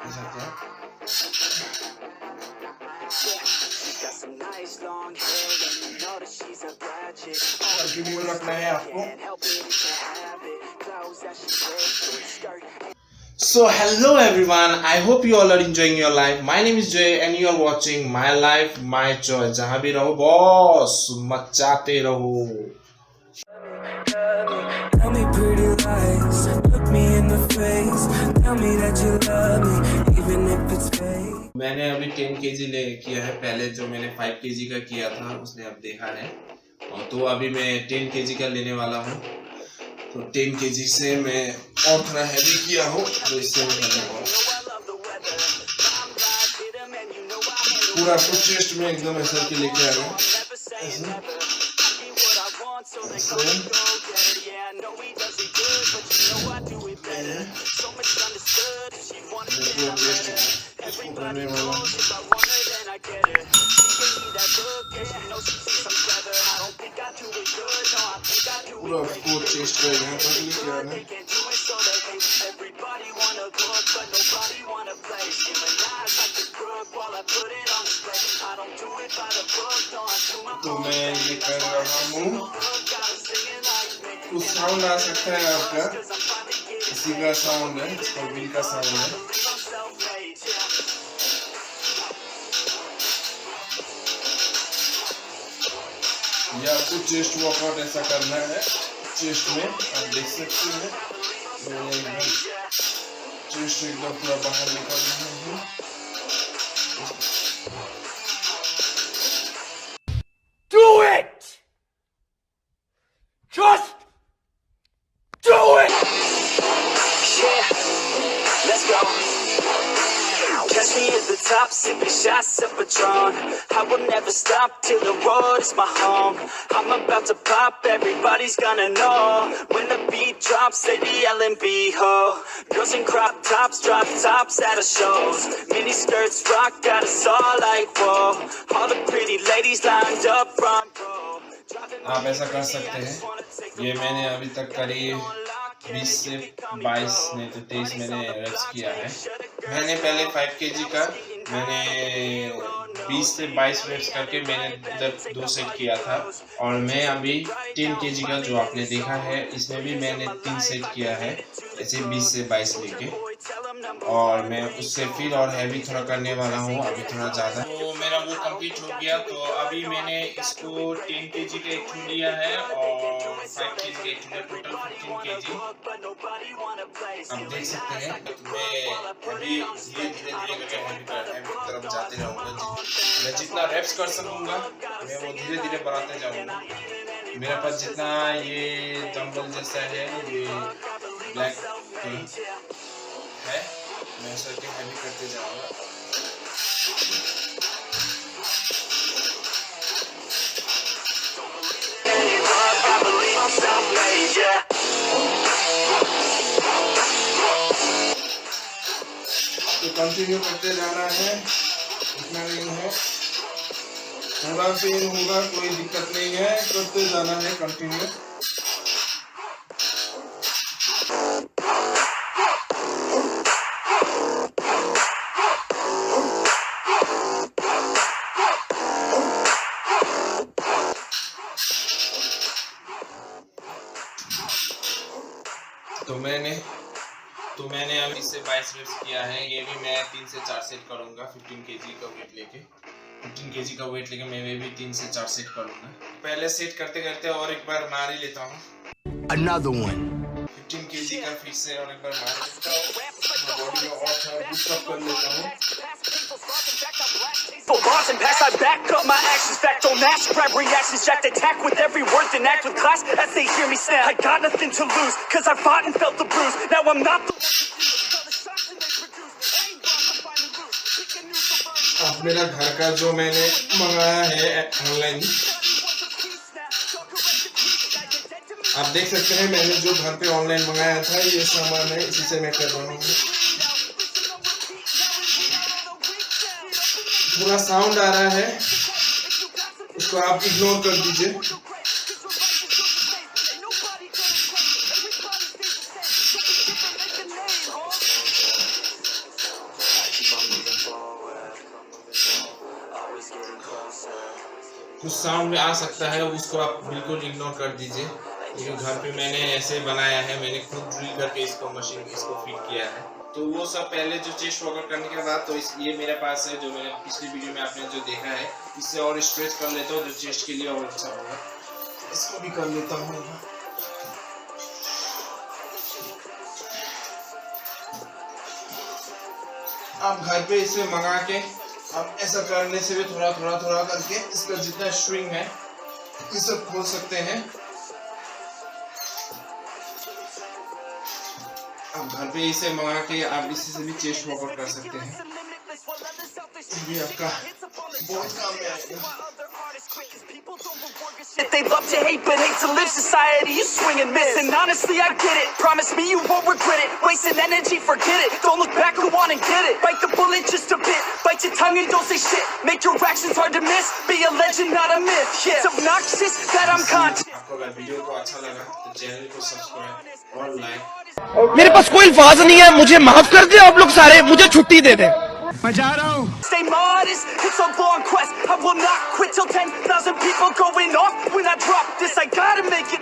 ऐसा क्या कंटिन्यू रखना है आपको। So hello everyone, I hope you all are enjoying your life. My name is Jay and you are watching my life my choice. जहाँ भी रहो बॉस मचाते रहो। Tell me pretty lies, look me in the face, tell me that you love me even if it's fake. मैंने अभी 10 kg ले किया है, पहले जो मैंने 5 kg का किया था उसने अब देखा है, और तो अभी मैं 10 kg का लेने वाला हूँ। तो 10 kg से मैं और थोड़ा हैवी किया हूँ, तो इससे मैं करने वाला पूरा आपको चेस्ट में एकदम ऐसा के लेके आ गया। पूरा आपको चेस्ट का यहाँ पर लेके आना है। तो मैं ये कर रहा हूँ, कुछ साउंड आ सकता है आपका, इसी का साउंड है, इसका व्हील का साउंड है। या आपको चेस्ट वर्कआउट ऐसा करना है, चेस्ट में आप देख सकते हैं चेस्ट एकदम पूरा बाहर निकल रहा है। Do it! Just do it! Yeah, let's go. Catch me at the top, sipping shots of Patron. I will never stop till the road is my home. I'm about to pop, everybody's gonna know. When the beat drops, they be yelling B-ho. Girls in crop tops, drop tops at the shows. Mini skirts rock, got us all like whoa. All the pretty ladies lined up front row. आप ऐसा कर सकते हैं। ये मैंने अभी तक करीब 20 से 22 नहीं तो 23 मैंने रेप्स किया है। मैंने पहले 5 kg का मैंने 20 से 22 रेप्स करके मैंने इधर 2 सेट किया था, और मैं अभी 10 kg का जो आपने देखा है इसमें भी मैंने 3 सेट किया है, ऐसे 20 से 22 लेके, और मैं उससे फिर और हैवी थोड़ा करने वाला हूँ अभी थोड़ा ज़्यादा। तो मेरा वो कंप्लीट हो गया। तो अभी मैंने इसको 10 kg का एक लिया है और 5 kg का एक लिया, टोटल 15 kg आप देख सकते हैं। मैं अभी धीरे धीरे करके हैवी तरफ जाते रहूँगा। मैं जितना रेप्स कर सकूँगा मैं वो धीरे धीरे बढ़ाते जाऊँगा। मेरे पास जितना ये डम्बल जैसा है, ये ब्लैक है, मैं ऐसा के हैवी करते जाऊँगा। तो कंटिन्यू करते जाना है, इतना नहीं है, थोड़ा पेन होगा कोई दिक्कत नहीं है, करते जाना है कंटिन्यू। तो मैंने अभी इससे 22 रेप्स किया है। ये भी मैं 3 से 4 सेट करूंगा। 15 kg का वेट लेके 15 kg का वेट लेके मैं भी 3 से 4 सेट करूंगा। पहले सेट करते करते और एक बार मार ही लेता हूँ। Another one. 15 kg का फिर से और एक बार मार लेता हूँ, बॉडी में और थोड़ा बूस्ट अप कर लेता हूँ। For bars and pass, I back up my actions. Fact don't ask, grab reactions, jacked attack with every word, then act with class as they hear me snap. I got nothing to lose, cause I fought and felt the bruise. Now I'm not the अब मेरा घर का जो मैंने मंगाया है online, आप देख सकते हैं मैंने जो घर पे ऑनलाइन मंगाया था ये सामान है, इसी से मैं कर रहा हूँ। पूरा साउंड आ रहा है, उसको आप इग्नोर कर दीजिए। कुछ साउंड में आ सकता है, उसको आप बिल्कुल इग्नोर कर दीजिए, क्योंकि घर पे मैंने ऐसे बनाया है, मैंने खुद ड्रिल करके इसको फिट किया है। तो वो सब पहले जो चेस्ट वर्कआउट करने के बाद, तो ये मेरे पास है, जो मैंने पिछली वीडियो में आपने जो देखा है, इससे और स्ट्रेच कर लेता हूँ, जो चेस्ट के लिए और अच्छा होगा। इसको भी कर लेता हूँ। आप घर पे इसे मंगा के आप ऐसा करने से भी थोड़ा करके इसका जितना स्ट्रिंग है ये सब खोल सकते हैं। आप घर पे इसे मंगा के आप इसी से भी चेस्ट वर्कआउट कर सकते हैं, ये आपका बहुत काम में आएगा। They love to hate but hate to live, society you swing and miss, and honestly I get it, promise me you won't regret it, wasting energy forget it, don't look back, go on and get it, bite the bullet just a bit, bite your tongue and don't say shit, make your actions hard to miss, be a legend not a myth, yeah. It's obnoxious that I'm conscious। आपको अगर video को अच्छा लगा तो channel को subscribe और like. मेरे पास कोई अल्फाज नहीं है, मुझे माफ कर दे आप लोग सारे, मुझे छुट्टी दे दे, मैं जा रहा हूँ। Stay modest, it's a long quest, I will not quit till 10,000 people going off when I drop this, I gotta make it